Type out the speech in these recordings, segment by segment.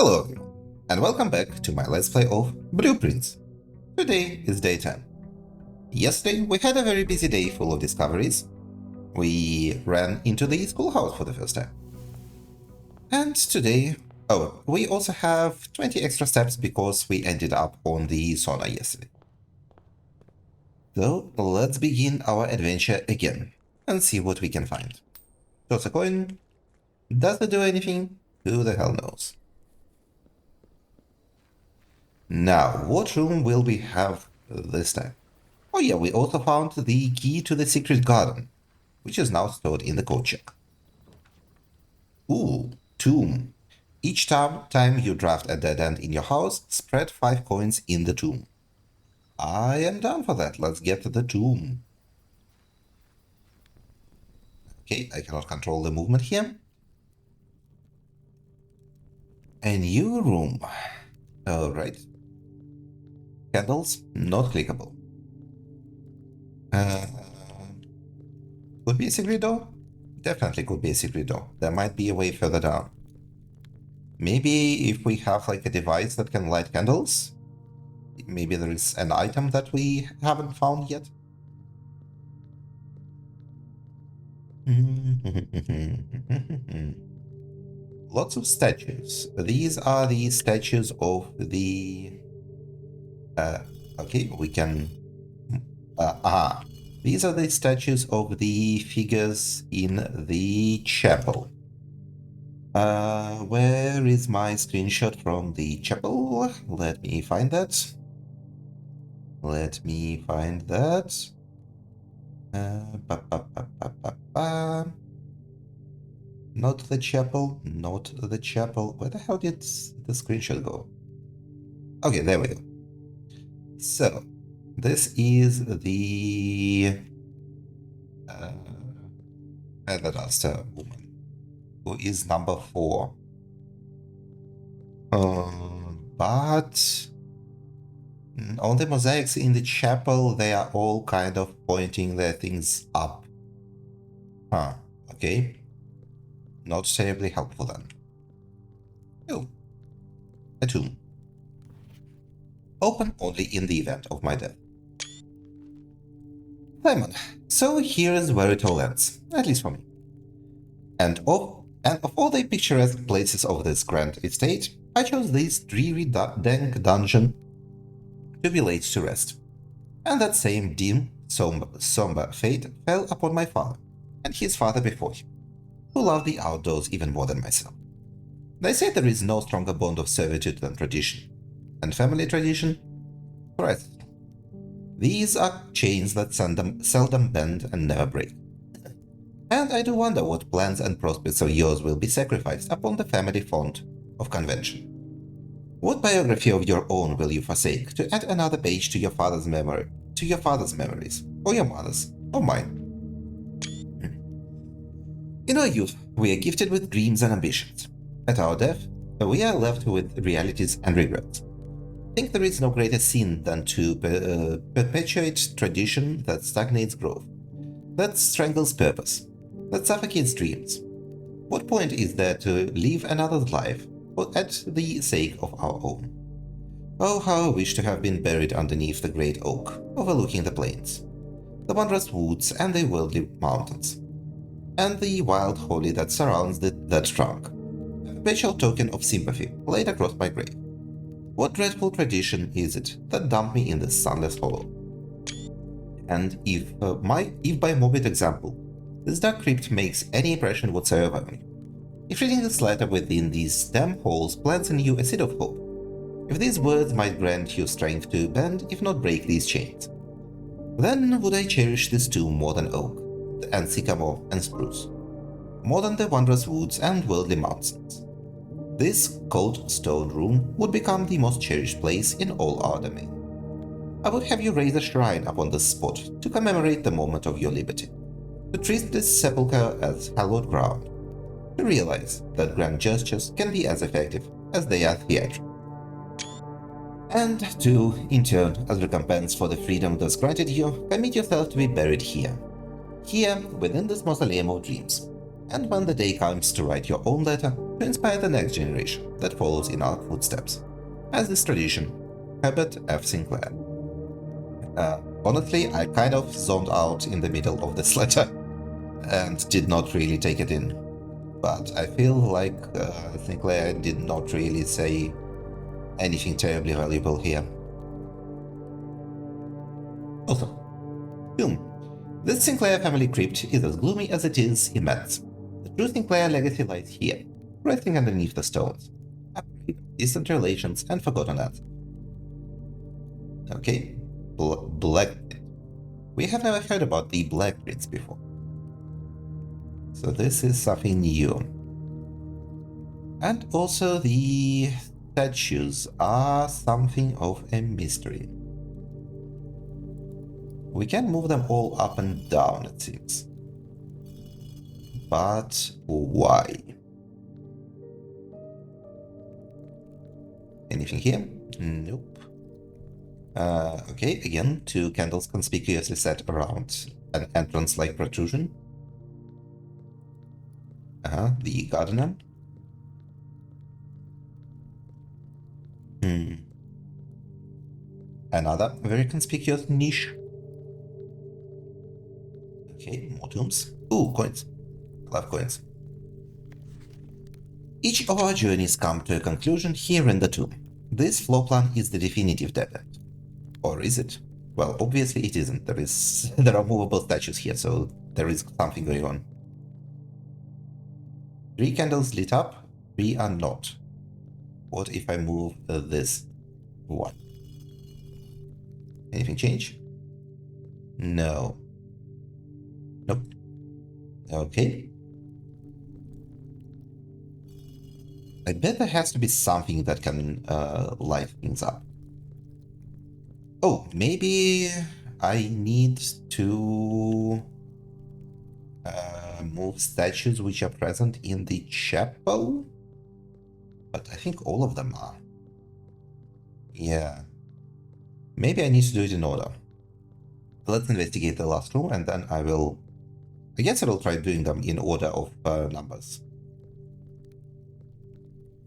Hello everyone, and welcome back to my Let's Play of Blueprints. Today is day 10. Yesterday we had a very busy day full of discoveries. We ran into the schoolhouse for the first time. And today, we also have 20 extra steps because we ended up on the sauna yesterday. So let's begin our adventure again and see what we can find. Toss a coin. Does it do anything? Who the hell knows? Now, what room will we have this time? Oh yeah, we also found the key to the secret garden, which is now stored in the code check. Ooh, tomb. Each time you draft a dead end in your house, spread 5 coins in the tomb. I am down for that. Let's get to the tomb. Okay, I cannot control the movement here. A new room. Alright. Candles, not clickable. Could be a secret door? Definitely could be a secret door. There might be a way further down. Maybe if we have like a device that can light candles? Maybe there is an item that we haven't found yet? Lots of statues. These are the statues of the... okay, we can... These are the statues of the figures in the chapel. Where is my screenshot from the chapel? Let me find that. Not the chapel. Where the hell did the screenshot go? Okay, there we go. So, this is the Featherduster woman, who is number 4. But on the mosaics in the chapel, they are all kind of pointing their things up. Okay. Not terribly helpful then. Oh, a tomb. Open only in the event of my death. Simon, so here is where it all ends, at least for me. And of all the picturesque places of this grand estate, I chose this dreary dank dungeon to be laid to rest. And that same dim, somber fate fell upon my father, and his father before him, who loved the outdoors even more than myself. They say there is no stronger bond of servitude than tradition, and family tradition threats. These are chains that seldom bend and never break. And I do wonder what plans and prospects of yours will be sacrificed upon the family font of convention. What biography of your own will you forsake to add another page to your father's memories, or your mother's, or mine? In our youth, we are gifted with dreams and ambitions. At our death, we are left with realities and regrets. I think there is no greater sin than to perpetuate tradition that stagnates growth, that strangles purpose, that suffocates dreams. What point is there to live another's life at the sake of our own? Oh, how I wish to have been buried underneath the great oak, overlooking the plains, the wondrous woods and the worldly mountains, and the wild holly that surrounds that trunk, a perpetual token of sympathy laid across my grave. What dreadful tradition is it that dumped me in this sunless hollow? And if by morbid example, this dark crypt makes any impression whatsoever on you, if reading this letter within these damp halls plants in you a seed of hope, if these words might grant you strength to bend, if not break these chains, then would I cherish this tomb more than oak, and sycamore and spruce, more than the wondrous woods and worldly mountains. This cold stone room would become the most cherished place in all our domain. I would have you raise a shrine upon this spot to commemorate the moment of your liberty, to treat this sepulchre as hallowed ground, to realize that grand gestures can be as effective as they are theatrical. And to, in turn, as recompense for the freedom thus granted you, commit yourself to be buried here, within this mausoleum of dreams. And when the day comes to write your own letter, to inspire the next generation that follows in our footsteps. As this tradition, Herbert F. Sinclair. Honestly, I kind of zoned out in the middle of this letter and did not really take it in. But I feel like Sinclair did not really say anything terribly valuable here. Also, this Sinclair family crypt is as gloomy as it is immense. The true Sinclair legacy lies here, resting underneath the stones. Distant relations and forgotten lands. Okay, Black. We have never heard about the Black Prince before. So this is something new. And also the statues are something of a mystery. We can move them all up and down, it seems. But why? Anything here? Nope. Okay, again, 2 candles conspicuously set around an entrance-like protrusion. The gardener. Another very conspicuous niche. Okay, more tombs. Ooh, coins. Love coins. Each of our journeys come to a conclusion here in the tomb. This floor plan is the definitive dead end. Or is it? Well, obviously it isn't. There are movable statues here, so there is something going on. 3 candles lit up, 3 are not. What if I move this one? Anything change? No. Nope. Okay. I bet there has to be something that can light things up. Oh, maybe I need to move statues which are present in the chapel? But I think all of them are. Yeah. Maybe I need to do it in order. Let's investigate the last room and then I guess I will try doing them in order of numbers.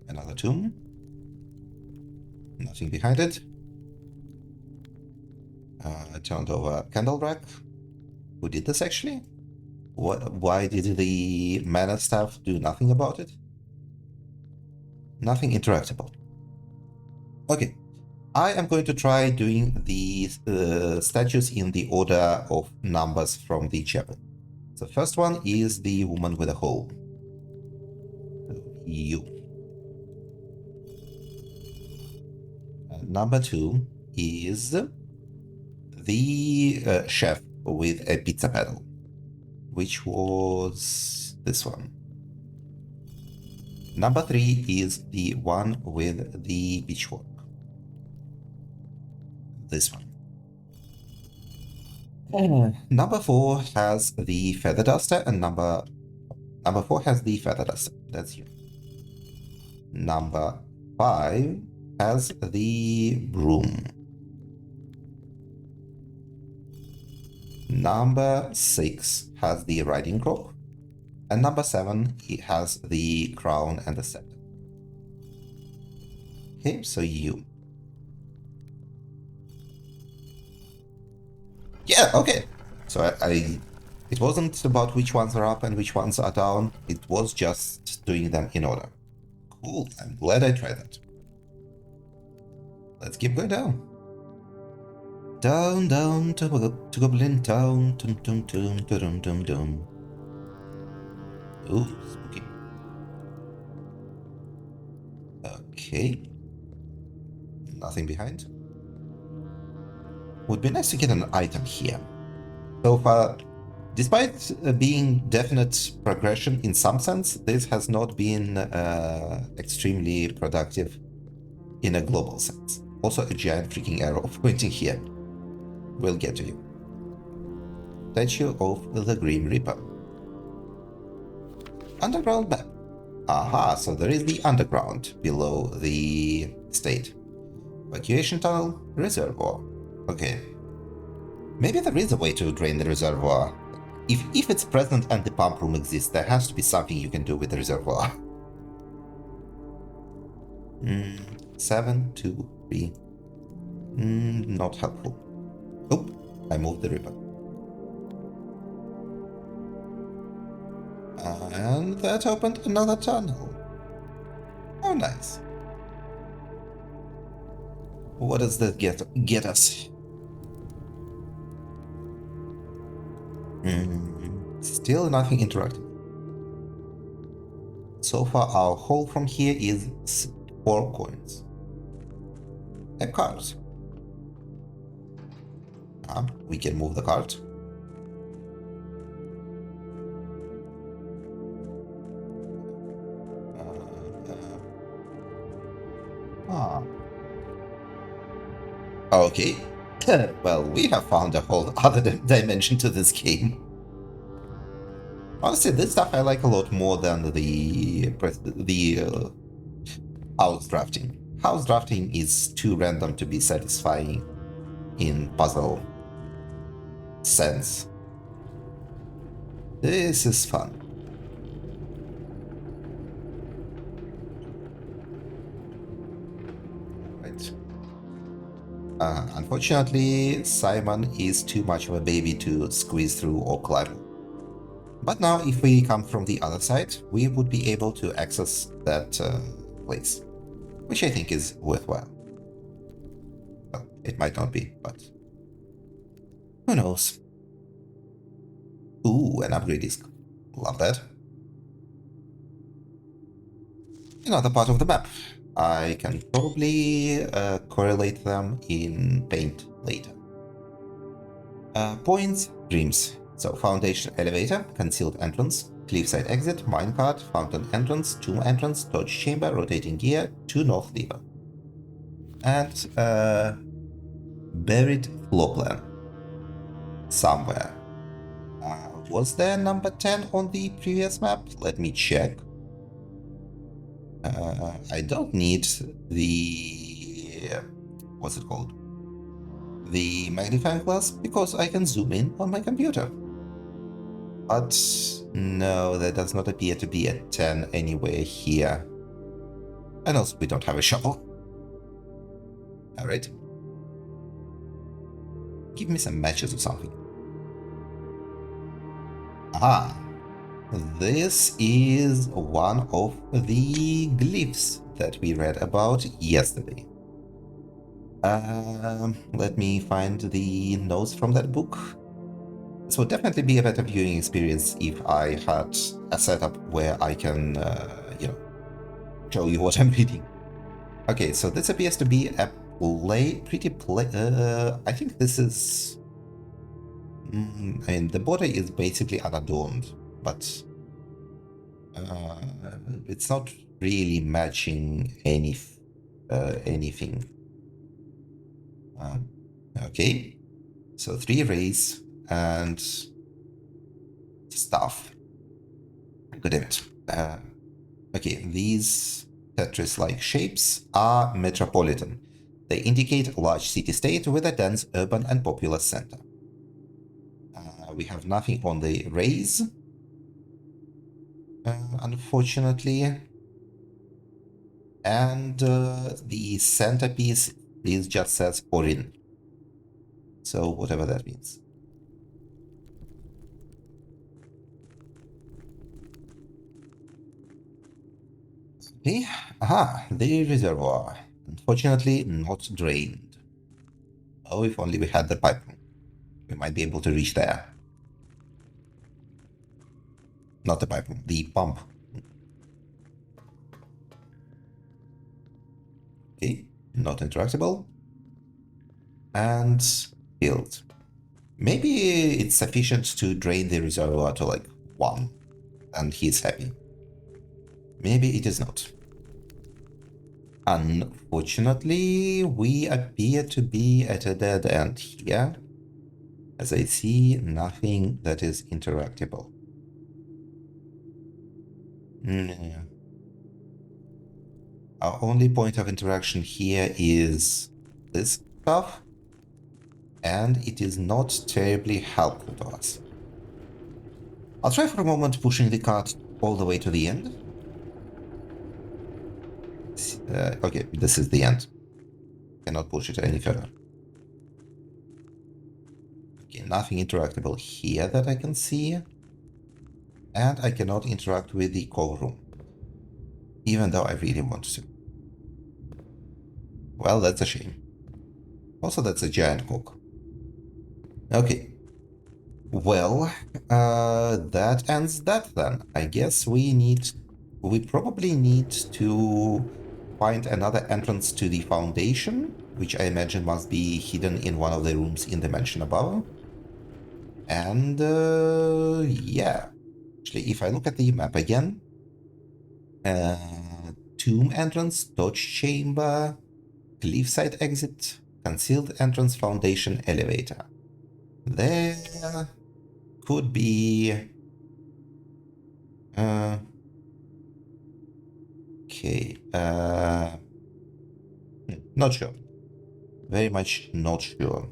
Another tomb. Nothing behind it. Turned over candle rack. Who did this actually? Why did the mana staff do nothing about it? Nothing interactable. Okay. I am going to try doing the statues in the order of numbers from the chapel. The first one is the woman with a hole. You. Number 2 is the chef with a pizza pedal, which was this one. Number 3 is the one with the beachwork. This one. Number 4 has the feather duster, and number 4 has the feather duster. That's you. Number 5 has the broom. Number 6 has the riding crop. And number 7, it has the crown and the scepter. Okay, so you. Yeah, okay. So it wasn't about which ones are up and which ones are down. It was just doing them in order. Cool, I'm glad I tried that. Let's keep going down. Down, down to Goblin Town. Dum, dum, dum, dum, dum, dum. Ooh, spooky. Okay. Nothing behind. Would be nice to get an item here. So far, despite being definite progression in some sense, this has not been extremely productive in a global sense. Also a giant freaking arrow pointing here. We'll get to you. Statue of the Grim Reaper. Underground map. Aha, so there is the underground below the state. Evacuation tunnel, reservoir. Okay. Maybe there is a way to drain the reservoir. If it's present and the pump room exists, there has to be something you can do with the reservoir. 7, 2, 3. Not helpful. Oh, I moved the river. And that opened another tunnel. Oh, nice. What does that get us? Still nothing interactive. So far, our haul from here is 4 coins. A cart. We can move the cart. Okay. Well, we have found a whole other dimension to this game. Honestly, this stuff I like a lot more than the house drafting. House drafting is too random to be satisfying in puzzle sense. This is fun. Right. Unfortunately, Simon is too much of a baby to squeeze through or climb. But now, if we come from the other side, we would be able to access that place, which I think is worthwhile. Well, it might not be, but who knows? Ooh, an upgrade disc. Love that. Another part of the map. I can probably correlate them in Paint later. Points, dreams. So, foundation elevator, concealed entrance, cliffside exit, minecart, fountain entrance, tomb entrance, torch chamber, rotating gear, 2 north lever. And buried floor plan. Somewhere. Was there number 10 on the previous map? Let me check. I don't need the... what's it called? The magnifying glass because I can zoom in on my computer. But no, there does not appear to be a 10 anywhere here. And also we don't have a shovel. Alright. Give me some matches or something. Aha! This is one of the glyphs that we read about yesterday. Let me find the notes from that book. This would definitely be a better viewing experience if I had a setup where I can, show you what I'm reading. Okay, so this appears to be a I think this is... I mean, the border is basically unadorned, but it's not really matching anything. Okay, so 3 rays and stuff. Good image. Okay, these Tetris-like shapes are metropolitan. They indicate a large city-state with a dense urban and populous center. We have nothing on the rays, unfortunately. And the centerpiece just says Orin. So whatever that means. Okay, aha, the reservoir. Unfortunately, not drained. Oh, if only we had the pipe. We might be able to reach there. Not the pipe, the pump. Okay, not interactable. And filled. Maybe it's sufficient to drain the reservoir to like 1, and he's happy. Maybe it is not. Unfortunately, we appear to be at a dead end here, as I see nothing that is interactable. Our only point of interaction here is this stuff, and it is not terribly helpful to us. I'll try for a moment pushing the cart all the way to the end. Okay, this is the end. Cannot push it any further. Okay, nothing interactable here that I can see. And I cannot interact with the call room. Even though I really want to. Well, that's a shame. Also, that's a giant cock. Okay. Well, that ends that then. I guess we probably need to find another entrance to the foundation, which I imagine must be hidden in one of the rooms in the mansion above. And, yeah. Actually, if I look at the map again, tomb entrance, torch chamber, cliffside exit, concealed entrance, foundation, elevator. There could be... okay. Not sure. Very much not sure.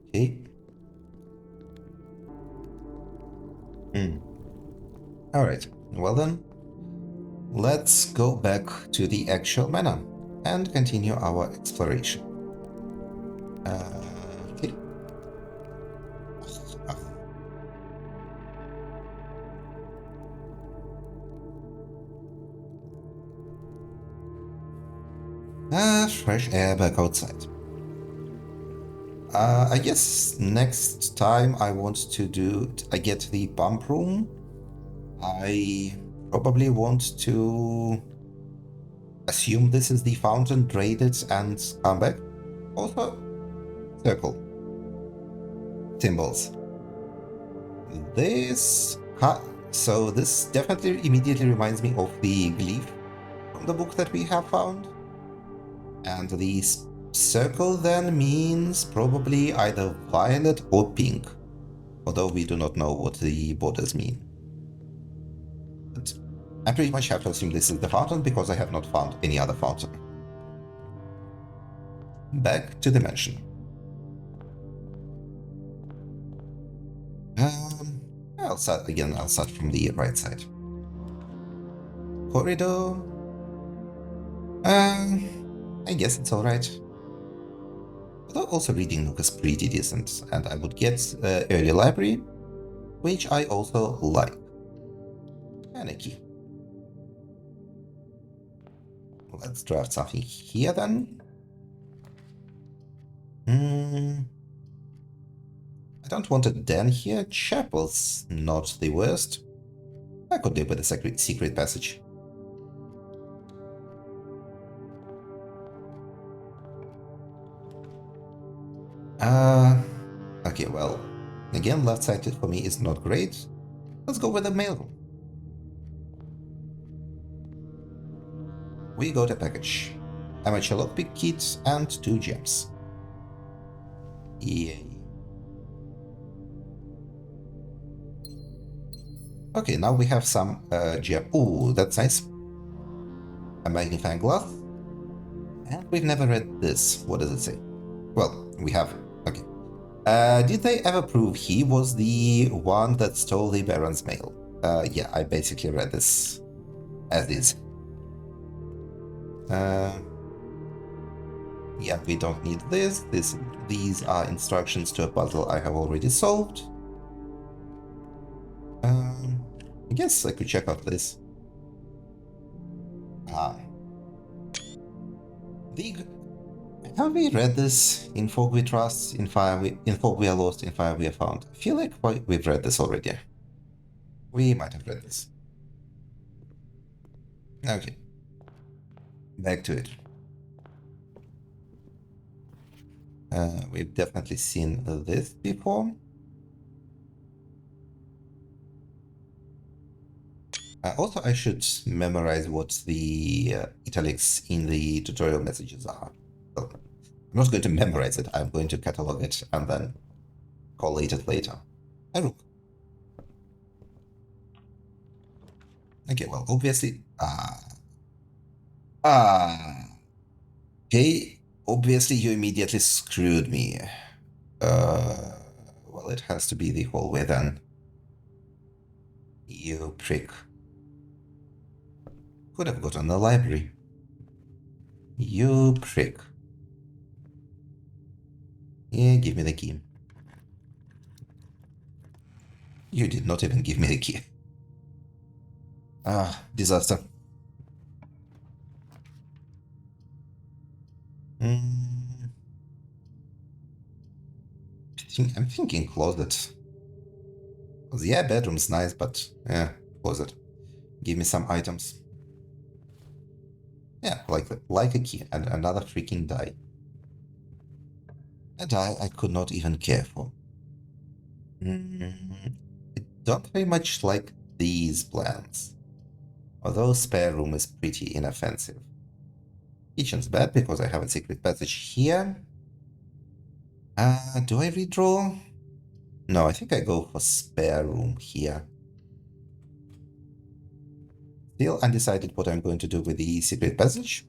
Okay. Alright. Well then, let's go back to the actual manor and continue our exploration. Okay. Fresh air back outside. I guess next time I want to do... I get the pump room. I probably want to assume this is the fountain, trade it, and come back. Also, circle. Symbols. This... so this definitely immediately reminds me of the glyph from the book that we have found. And the circle then means probably either violet or pink, although we do not know what the borders mean. But I pretty much have to assume this is the fountain because I have not found any other fountain. Back to the mansion. I'll start from the right side. Corridor. I guess it's alright. Although also reading Nook is pretty decent, and I would get early library, which I also like. And a key. Let's draft something here then. I don't want a den here. Chapel's not the worst. I could live with a secret passage. Okay, well, again, left-sided for me is not great. Let's go with the mailroom. We got a package. Amateur lockpick kit and 2 gems. Yay. Okay, now we have some gem. Ooh, that's nice. A magnifying glass. And we've never read this. What does it say? Well, we have. Okay. Did they ever prove he was the one that stole the Baron's mail? Yeah, I basically read this as is. Yeah, we don't need this. These are instructions to a puzzle I have already solved. I guess I could check out this. Have we read this in Folk We Trust, in Folk We Are Lost, in Fire We Are Found? I feel like we've read this already. We might have read this. Okay. Back to it. We've definitely seen this before. Also, I should memorize what the italics in the tutorial messages are. Well, I'm not going to memorize it, I'm going to catalog it and then collate it later. Rook. Okay, well, obviously... okay, obviously you immediately screwed me. Well, it has to be the hallway then. You prick. Could have gotten the library. You prick. Yeah, give me the key. You did not even give me the key. Ah, disaster. I'm thinking closet. Yeah, bedroom's nice, but yeah, closet. Give me some items. Yeah, like a key and another freaking die. A die I could not even care for. I don't very much like these plans. Although spare room is pretty inoffensive. Kitchen's bad because I have a secret passage here. Do I redraw? No, I think I go for spare room here. Still undecided what I'm going to do with the secret passage.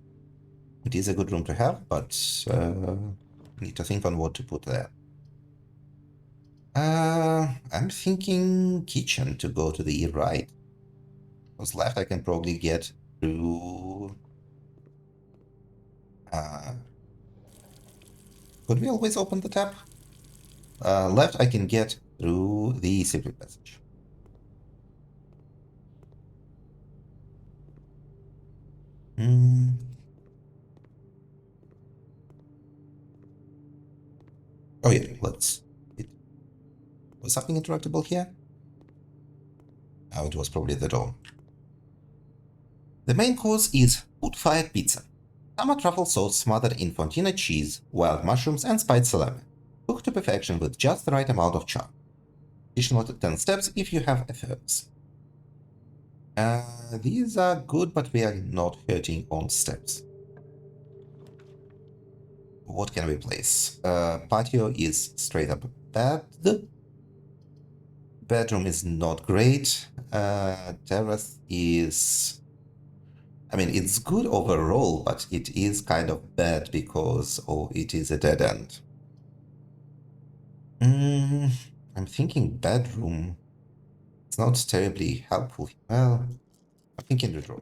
It is a good room to have, but need to think on what to put there. I'm thinking kitchen to go to the right. Because left I can probably get through... could we always open the tap? Left I can get through the secret passage. Oh yeah, let's... Was something interactable here? Oh, it was probably the door. The main course is wood-fired pizza. Summer truffle sauce smothered in fontina cheese, wild mushrooms, and spiced salami. Cooked to perfection with just the right amount of char. Additional 10 steps if you have a thermos. These are good, but we are not hurting on steps. What can we place? Patio is straight up bad. Bedroom is not great. Terrace is... I mean, it's good overall, but it is kind of bad because it is a dead end. I'm thinking bedroom. It's not terribly helpful. Well, I'm thinking redraw.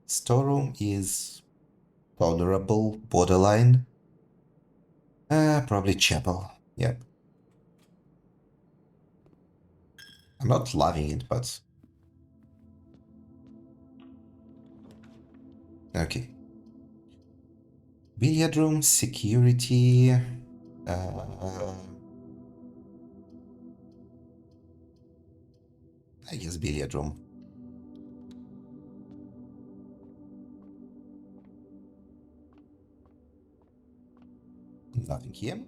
Storeroom is tolerable, borderline. Probably chapel. Yep. I'm not loving it, but... Okay. Billiard room, security... I guess billiard room. Nothing here.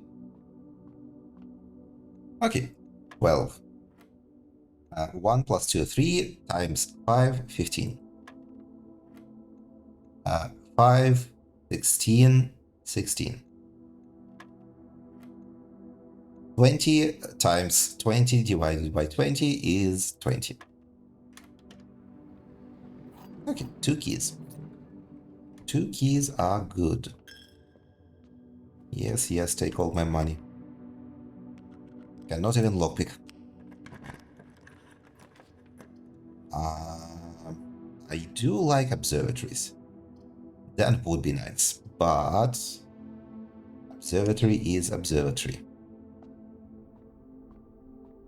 Okay, 12. 1 plus 2, 3 times 5, 15. 5, 16, 16. 20 times 20 divided by 20 is 20. Okay, 2 keys. 2 keys are good. Yes, yes, take all my money. Cannot even lockpick. I do like observatories. That would be nice, but observatory is observatory.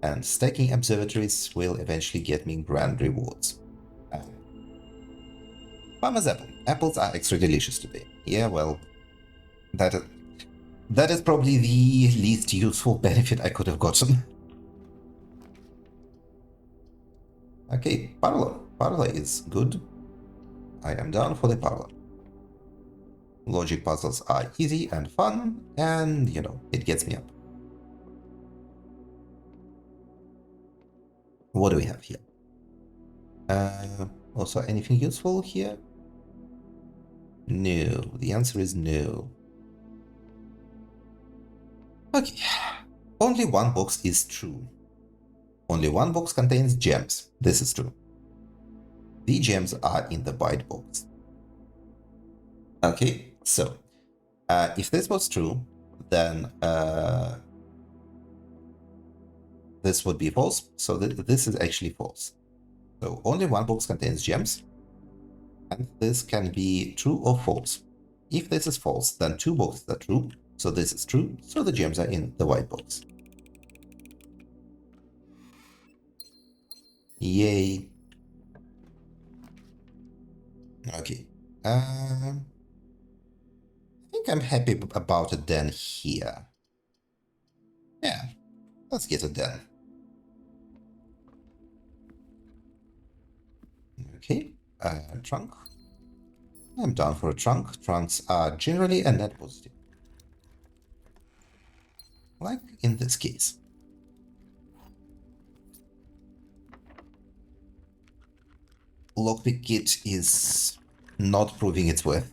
And stacking observatories will eventually get me grand rewards. Farmer's apple. Apples are extra delicious today. Yeah, well, that is probably the least useful benefit I could have gotten. Okay, parlor. Parlor is good. I am down for the parlor. Logic puzzles are easy and fun, and, you know, it gets me up. What do we have here? Also, anything useful here? No. The answer is no. Okay. Only one box is true. Only one box contains gems. This is true. The gems are in the byte box. Okay, so if this was true, then this would be false. So this is actually false. So only one box contains gems, and this can be true or false. If this is false, then two boxes are true, so this is true, so the gems are in the white box. Yay. Okay. I think I'm happy about it then here. Yeah, let's get it done. Okay, trunk. I'm down for a trunk. Trunks are generally a net positive. Like in this case. Lockpick kit is not proving its worth.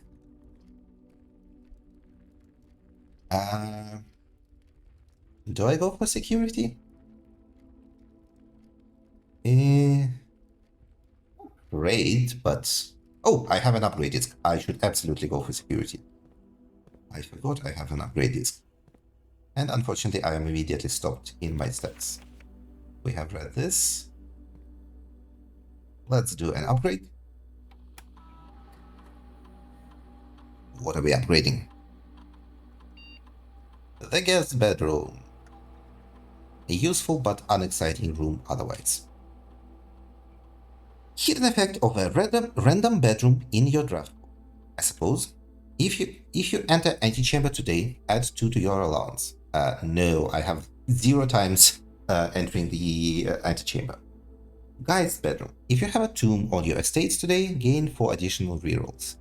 Do I go for security? Great, but... Oh, I have an upgrade disc. I should absolutely go for security. I forgot I have an upgrade disc. And unfortunately, I am immediately stopped in my stats. We have read this. Let's do an upgrade. What are we upgrading? The guest bedroom. A useful but unexciting room otherwise. Hidden effect of a random bedroom in your draft. I suppose. If you enter antechamber today, add 2 to your allowance. No, I have 0 times entering the antechamber. Guys' bedroom. If you have a tomb on your estate today, gain 4 additional rerolls.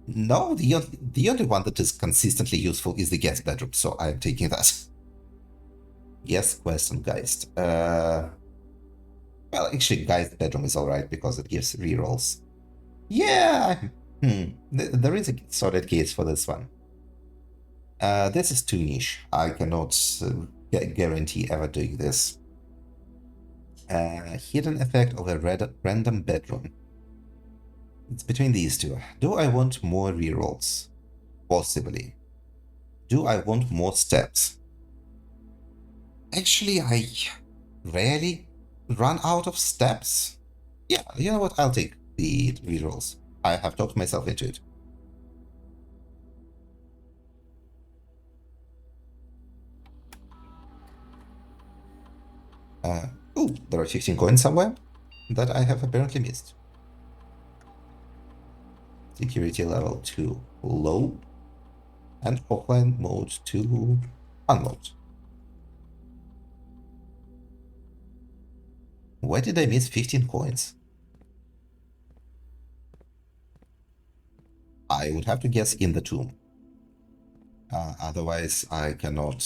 No, the only one that is consistently useful is the guest bedroom, so I'm taking that. Guest quest and Geist. Well, actually, Geist bedroom is alright because it gives rerolls. Yeah! There is a solid case for this one. This is too niche. I cannot guarantee ever doing this. Hidden effect of a random bedroom. It's between these two. Do I want more rerolls? Possibly. Do I want more steps? Actually, I rarely run out of steps. Yeah, you know what? I'll take the rerolls. I have talked myself into it. Oh, there are 15 coins somewhere that I have apparently missed. Security level 2 low and offline mode 2 unlocked. Why did I miss 15 coins? I would have to guess in the tomb. Otherwise, I cannot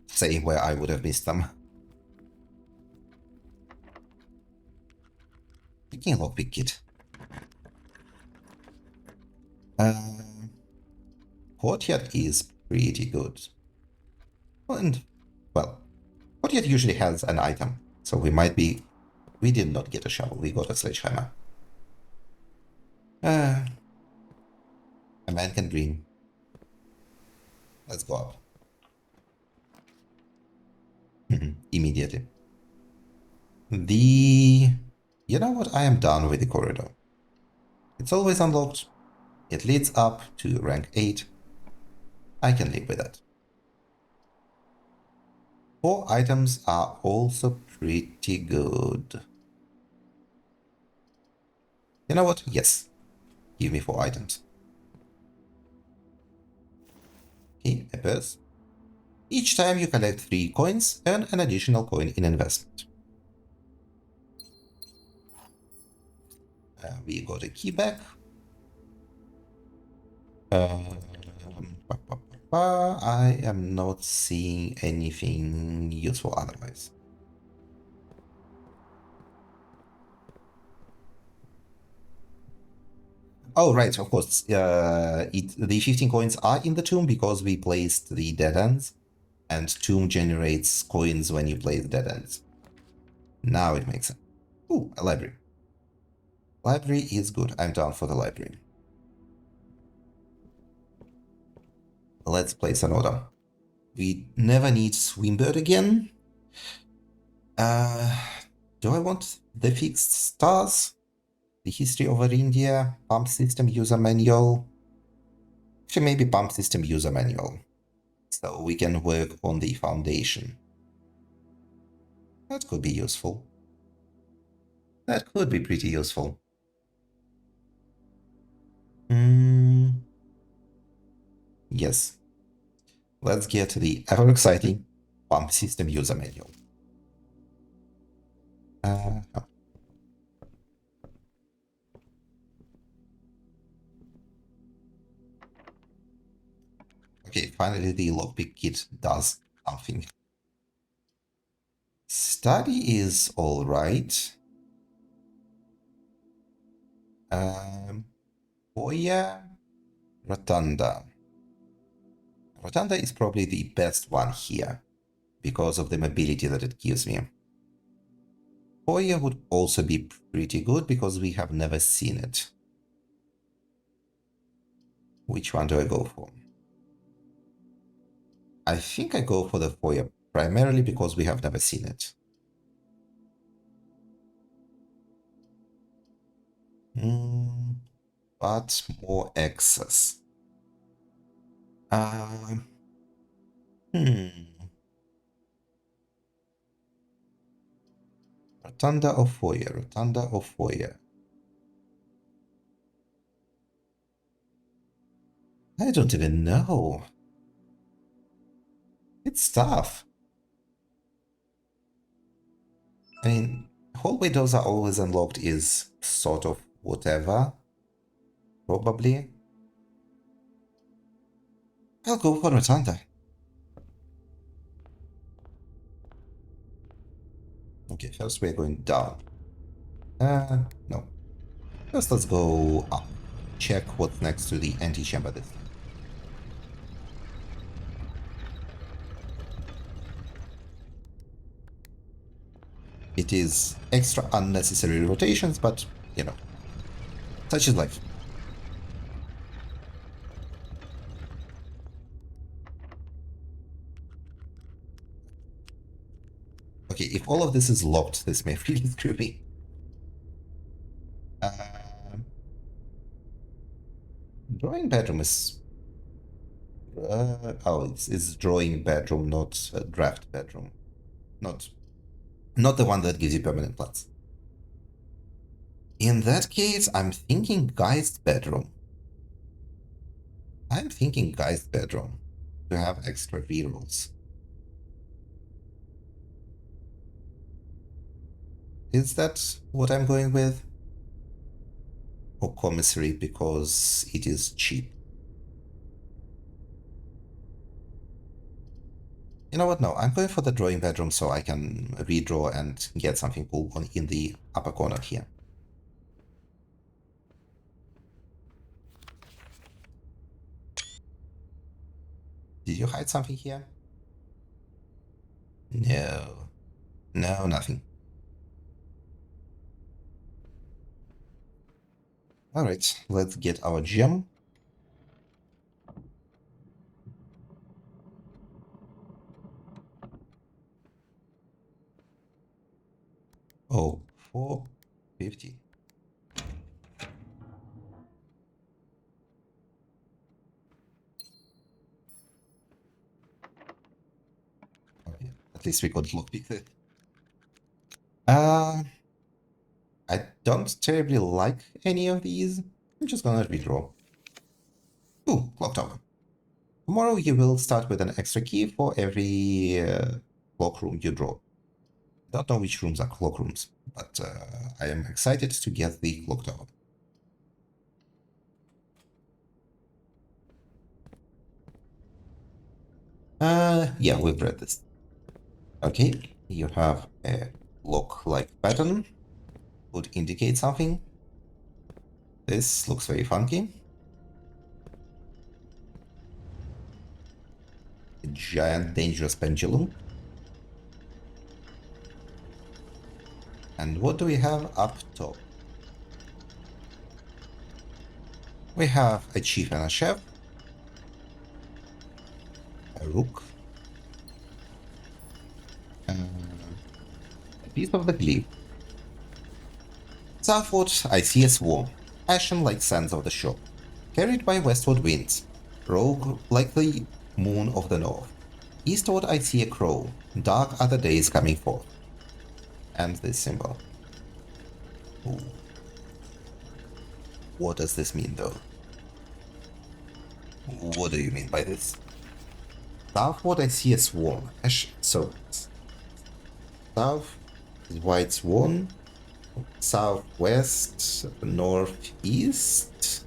say where I would have missed them. Picking a lockpick kit. Courtyard is pretty good. And, well, Courtyard usually has an item, so we might be... We did not get a shovel, we got a sledgehammer. A man can dream. Let's go up. Immediately. You know what? I am done with the corridor. It's always unlocked. It leads up to rank 8. I can live with that. 4 items are also pretty good. You know what? Yes. Give me 4 items. Okay, a purse. Each time you collect 3 coins, earn an additional coin in investment. We got a key back. I am not seeing anything useful otherwise. Oh, right, of course. The 15 coins are in the tomb because we placed the dead ends, and tomb generates coins when you place dead ends. Now it makes sense. Ooh, a library. Library is good. I'm down for the library. Let's place an order. We never need Swimbird again. Uh, do I want the fixed stars? The history over India, pump system user manual. Actually, maybe pump system user manual. So we can work on the foundation. That could be useful. That could be pretty useful. Yes. Let's get to the ever exciting pump system user manual. Okay, finally the lockpick kit does something. Study is alright. Foya, Rotunda. Rotunda is probably the best one here because of the mobility that it gives me. Foya would also be pretty good because we have never seen it. Which one do I go for? I think I go for the Foya primarily because we have never seen it. But more access. Rotunda or Foya? Rotunda or Foya? I don't even know. It's tough. I mean, hallway doors are always unlocked is sort of whatever. Probably. I'll go for Rotunda. Okay, first we're going down. No. First let's go up. Check what's next to the antechamber this time. It is extra unnecessary rotations, but, you know, such is life. Okay, if all of this is locked, this may really screw me. Drawing bedroom is... it's drawing bedroom, not draft bedroom. Not the one that gives you permanent plants. In that case, I'm thinking Guy's bedroom. I'm thinking Guy's bedroom to have extra rerolls. Is that what I'm going with? Or commissary because it is cheap? You know what? No, I'm going for the drawing bedroom so I can redraw and get something cool in the upper corner here. Did you hide something here? No. No, nothing. Alright, let's get our gem. Oh, 450. Okay, at least we could lockpick it. I don't terribly like any of these. I'm just gonna redraw. Ooh, clock tower. Tomorrow you will start with an extra key for every clock room you draw. Don't know which rooms are clock rooms, but I am excited to get the clock tower. Yeah, we've read this. Okay, you have a lock-like pattern. Would indicate something. This looks very funky. A giant dangerous pendulum. And what do we have up top? We have a chief and a chef. A rook. piece of the glyph. Southward, I see a swarm, ashen like sands of the shore, carried by westward winds, rogue like the moon of the north. Eastward, I see a crow, dark are the days coming forth. And this symbol. Ooh. What does this mean, though? What do you mean by this? Southward, I see a swarm. So, south is white swan, southwest, northeast,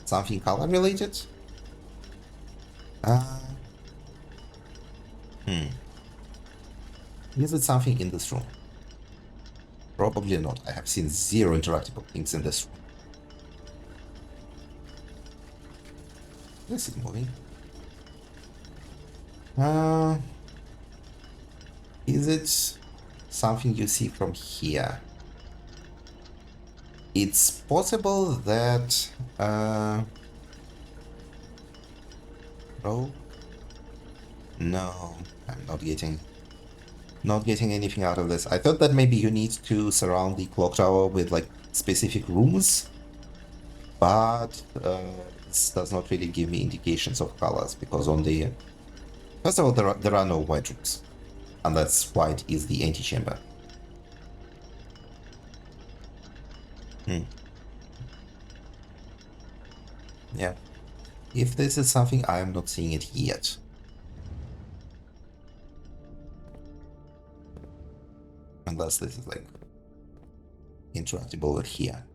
something color related. Is it something in this room? Probably not. I have seen zero interactable things in this room. Is it moving? Is it something you see from here? It's possible that oh no, I'm not getting anything out of this. I thought that maybe you need to surround the clock tower with like specific rooms, but this does not really give me indications of colors because on the first of all there are no white rooms, and that's white is the antechamber. Yeah, if this is something, I am not seeing it yet. Unless this is like interactable over here.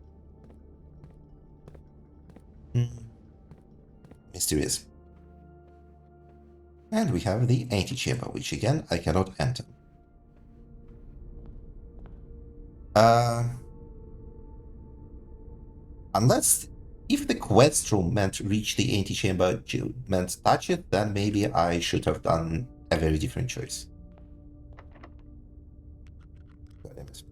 Mysterious. And we have the antechamber, which again I cannot enter. Unless if the quest room meant reach the antechamber meant touch it, then maybe I should have done a very different choice. God damn it.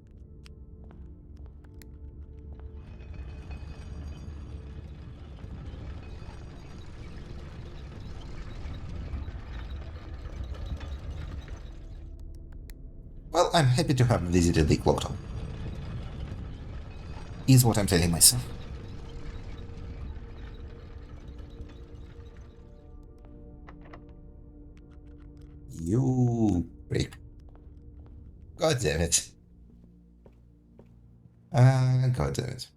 Well, I'm happy to have visited the clock tower. Is what I'm telling myself. You break. God damn it. God damn it.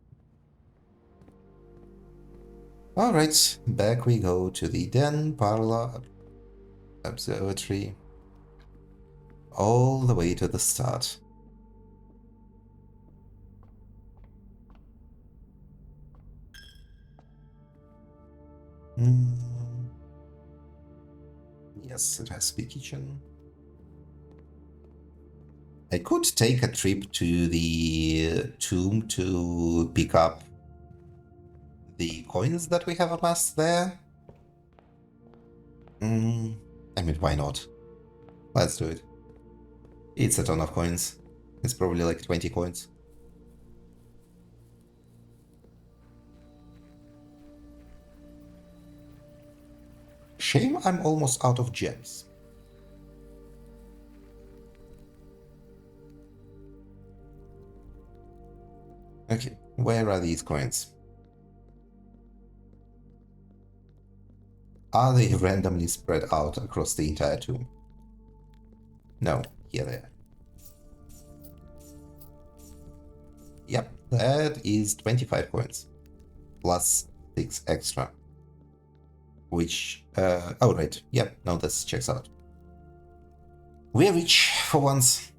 Alright, back we go to the den, parlor, observatory, all the way to the start. Yes, it has to be kitchen. I could take a trip to the tomb to pick up the coins that we have amassed there. I mean, why not? Let's do it. It's a ton of coins. It's probably like 20 coins. Shame I'm almost out of gems. Okay, where are these coins? Are they randomly spread out across the entire tomb? No, here they are. Yep, that is 25 coins. Plus 6 extra. Which, oh right, yep, no, this checks out. We're rich for once.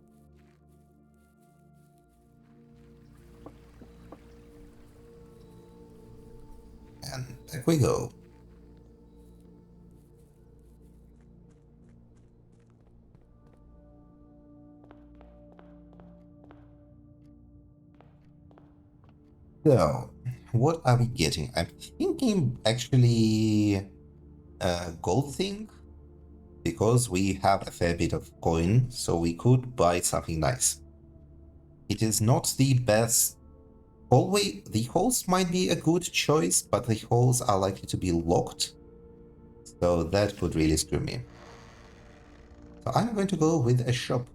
And back we go. So, what are we getting? I'm thinking actually gold thing, because we have a fair bit of coin, so we could buy something nice. It is not the best hallway. The halls might be a good choice, but the halls are likely to be locked, so that could really screw me. So I'm going to go with a shop.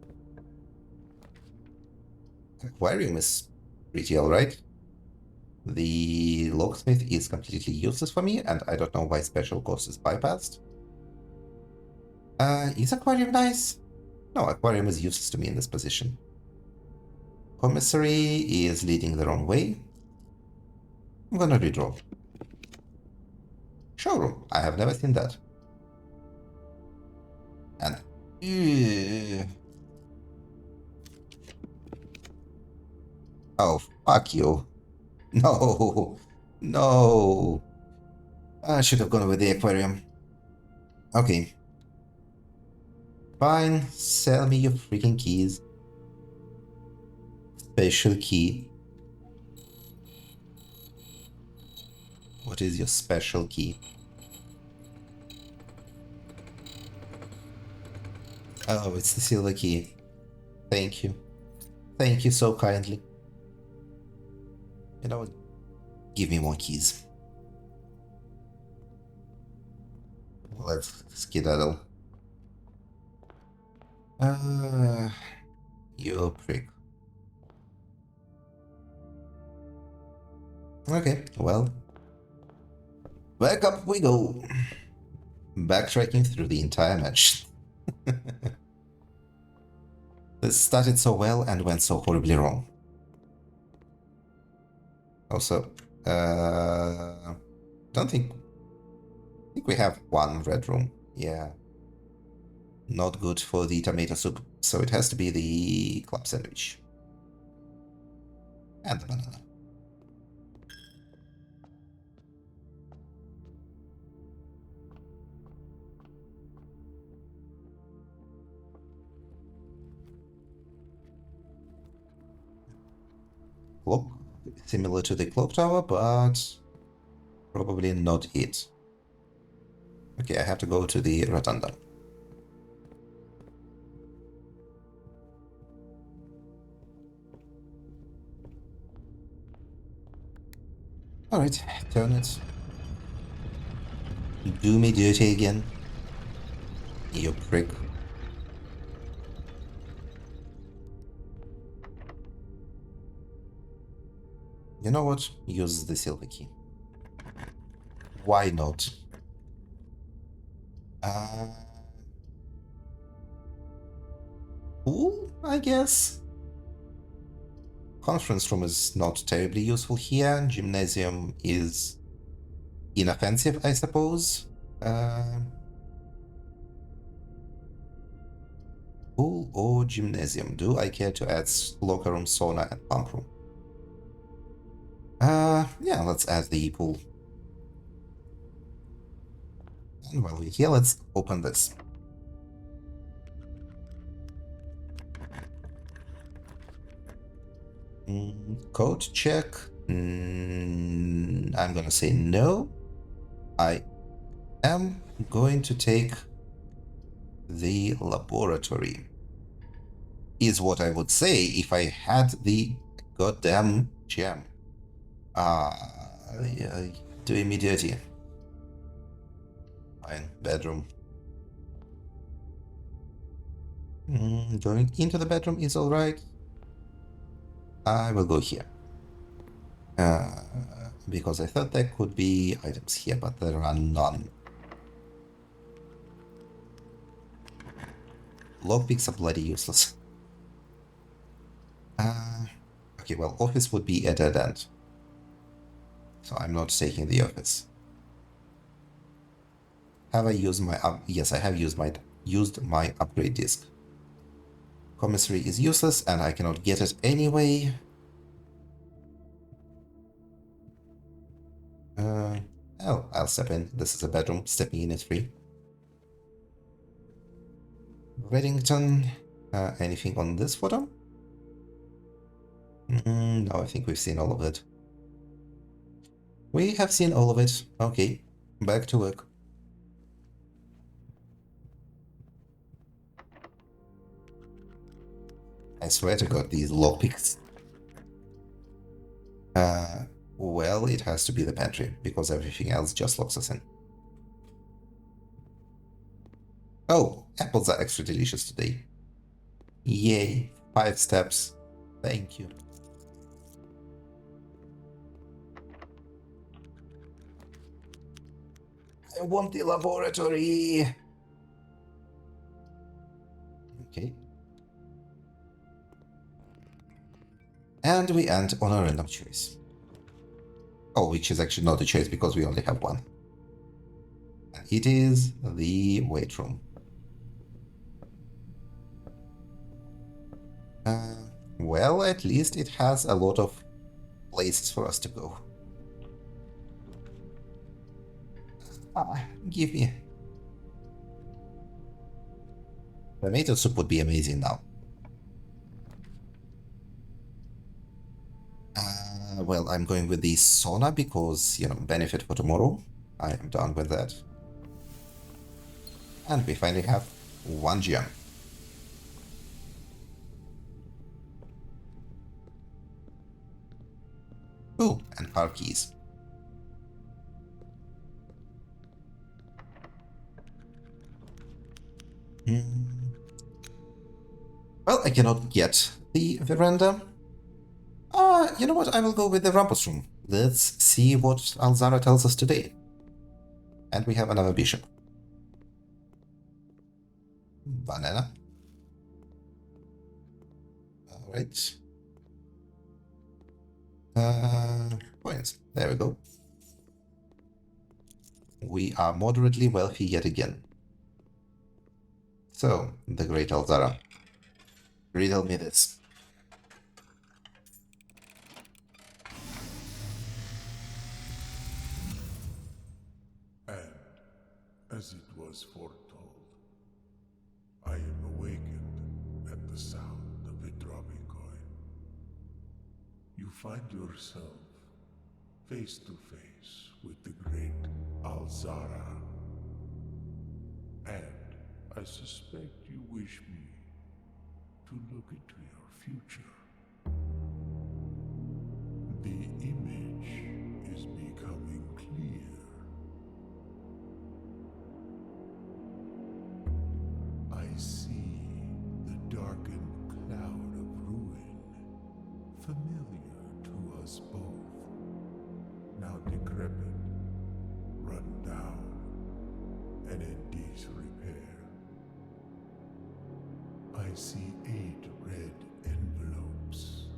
aquarium is pretty alright. The locksmith is completely useless for me, and I don't know why special course is bypassed. Is aquarium nice? No, aquarium is useless to me in this position. Commissary is leading the wrong way. I'm gonna redraw. Showroom. I have never seen that. And... oh, fuck you. No. No. I should have gone with the aquarium. Okay. Fine. Sell me your freaking keys. Special key. What is your special key? Oh, it's the silver key. Thank you. Thank you so kindly. You know what? Give me more keys. Let's skedaddle. You prick. Okay, well. Back up we go. Backtracking through the entire match. This started so well and went so horribly wrong. Also, don't think... I think we have one red room. Yeah. Not good for the tomato soup, so it has to be the club sandwich. And the banana. Clock, similar to the clock tower, but probably not it. Okay, I have to go to the rotunda. Alright, turn it. Do me dirty again. You prick. You know what? Use the silver key. Why not? Pool, I guess? Conference room is not terribly useful here. Gymnasium is inoffensive, I suppose. Pool or gymnasium? Do I care to add locker room, sauna, and pump room? Yeah, let's add the pool. And while we're here, let's open this. Code check. I'm gonna say no. I am going to take the laboratory. Is what I would say if I had the goddamn gem. Doing me dirty. Fine, bedroom. Going into the bedroom is alright. I will go here. Because I thought there could be items here, but there are none. Lockpicks are bloody useless. Okay, well, office would be a dead end. So I'm not taking the office. Have I used my yes, I have used my upgrade disc. Commissary is useless and I cannot get it anyway. Oh, I'll step in. This is a bedroom. Stepping in is free. Reddington. Anything on this photo? No, I think we've seen all of it. We have seen all of it. Okay, back to work. I swear to God, these lockpicks. Well, it has to be the pantry, because everything else just locks us in. Oh, apples are extra delicious today. Yay, 5 steps. Thank you. I want the laboratory. Okay. And we end on a random choice. Oh, which is actually not a choice because we only have one. And it is the weight room. Well, at least it has a lot of places for us to go. Give me. Tomato soup would be amazing now. Well, I'm going with the sauna because, benefit for tomorrow. I am done with that. And we finally have one gem. Oh, and car keys. Well, I cannot get the veranda. You know what? I will go with the Rumpus room. Let's see what Alzara tells us today. And we have another bishop. Banana. Alright. Points. There we go. We are moderately wealthy yet again. So, the great Alzara. Riddle me this. And, as it was foretold, I am awakened at the sound of a dropping coin. You find yourself face to face with the great Alzara. And I suspect you wish me to look into your future. The image is becoming clear. I see the darkened cloud of ruin, familiar to us both, now decrepit, run down, and in disrepair. I see 8 red envelopes,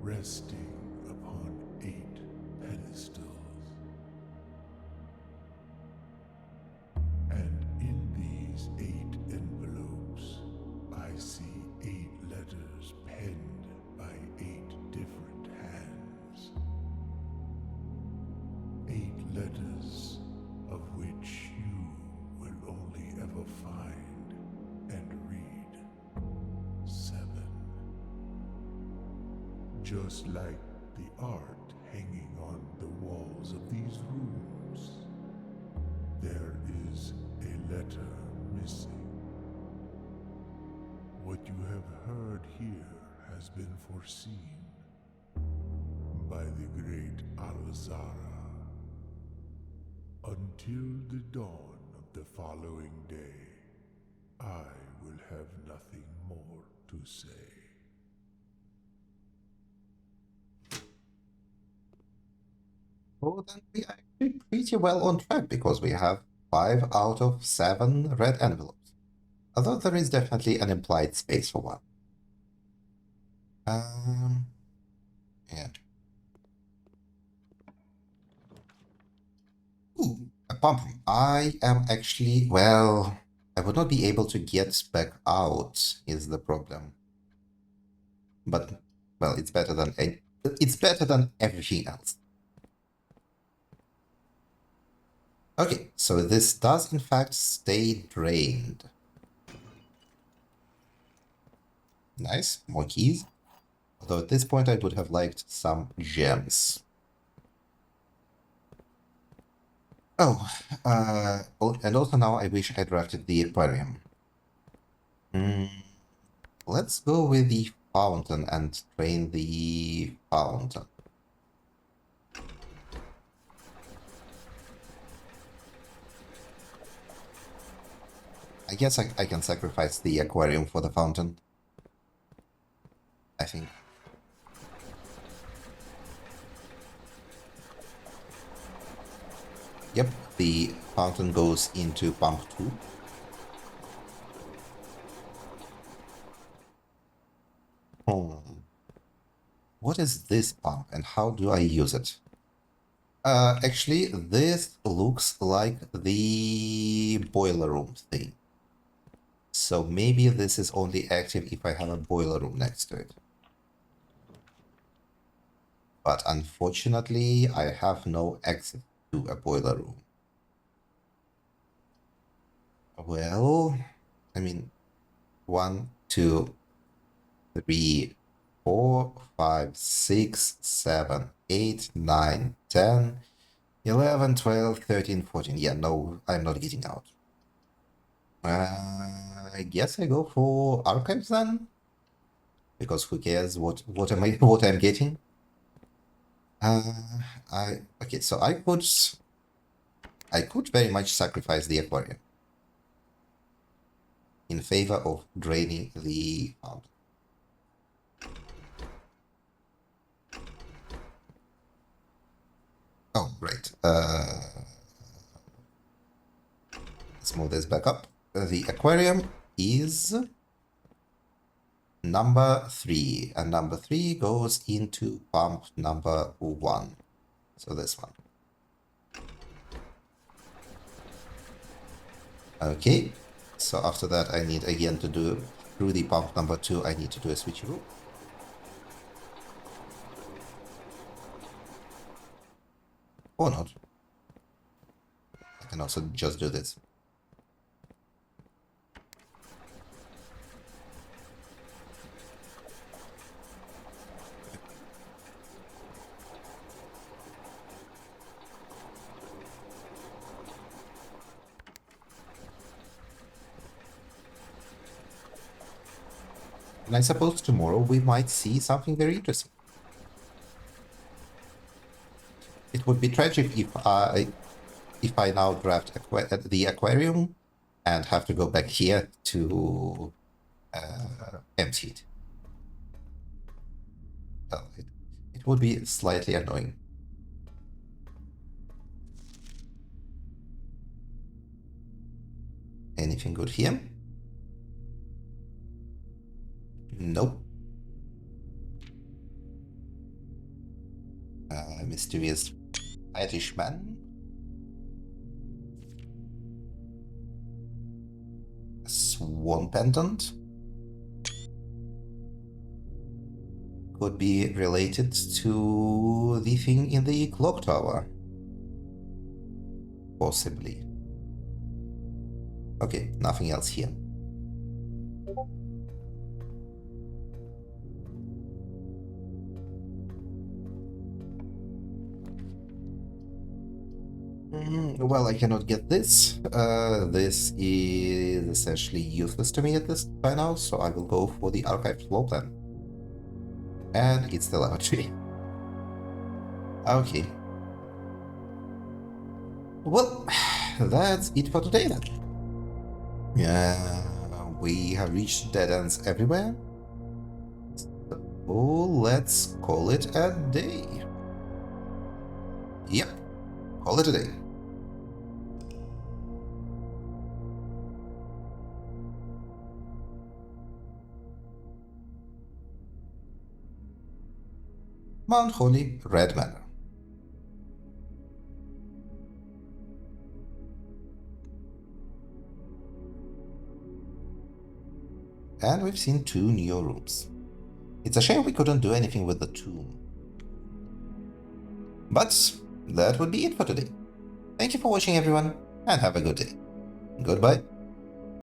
resting upon 8 pedestals. And in these 8 envelopes, I see 8 letters penned by 8 different hands. 8 letters of which you will only ever find and read 7. Just like the art hanging on the walls of these rooms, there is a letter missing. What you have heard here has been foreseen by the great Alzara. Until the dawn of the following day, I will have nothing more to say. Oh, then we are actually pretty well on track because we have 5 out of 7 red envelopes. Although there is definitely an implied space for one. Yeah. Ooh, a pump. I am actually, well, I would not be able to get back out is the problem. But, well, it's better than everything else. Okay, so this does in fact stay drained. Nice, more keys. Although at this point I would have liked some gems. Oh, and also now I wish I drafted the aquarium. Let's go with the fountain and drain the fountain. I guess I can sacrifice the aquarium for the fountain. I think. Yep, the fountain goes into pump 2. What is this pump and how do I use it? Actually, this looks like the boiler room thing. So maybe this is only active if I have a boiler room next to it. But unfortunately, I have no access to a boiler room. Well, I mean, 1, 2, 3, 4, 5, 6, 7, 8, 9, 10, 11, 12, 13, 14. Yeah, no, I'm not getting out. I guess I go for archives then, because who cares what I'm getting? Okay, so I could very much sacrifice the aquarium in favor of draining the fountain. Oh, right. Let's move this back up. The aquarium is number 3, and number 3 goes into pump number 1. So this one. Okay, so after that I need again to do, through the pump number 2, I need to do a switcheroo. Or not. I can also just do this. And I suppose tomorrow we might see something very interesting. It would be tragic if I now draft the aquarium and have to go back here to empty it. Well, it would be slightly annoying. Anything good here? Nope. Mysterious fetish man. A swan pendant. Could be related to the thing in the clock tower. Possibly. Okay, nothing else here. Well, I cannot get this. This is essentially useless to me at this by now, so I will go for the archived floor plan. And it's the laboratory. Okay. Well, that's it for today then. We have reached dead ends everywhere. So let's call it a day. Yep, call it a day. Mount Holy, Red Manor. And we've seen 2 new rooms. It's a shame we couldn't do anything with the tomb. But that would be it for today. Thank you for watching everyone, and have a good day. Goodbye.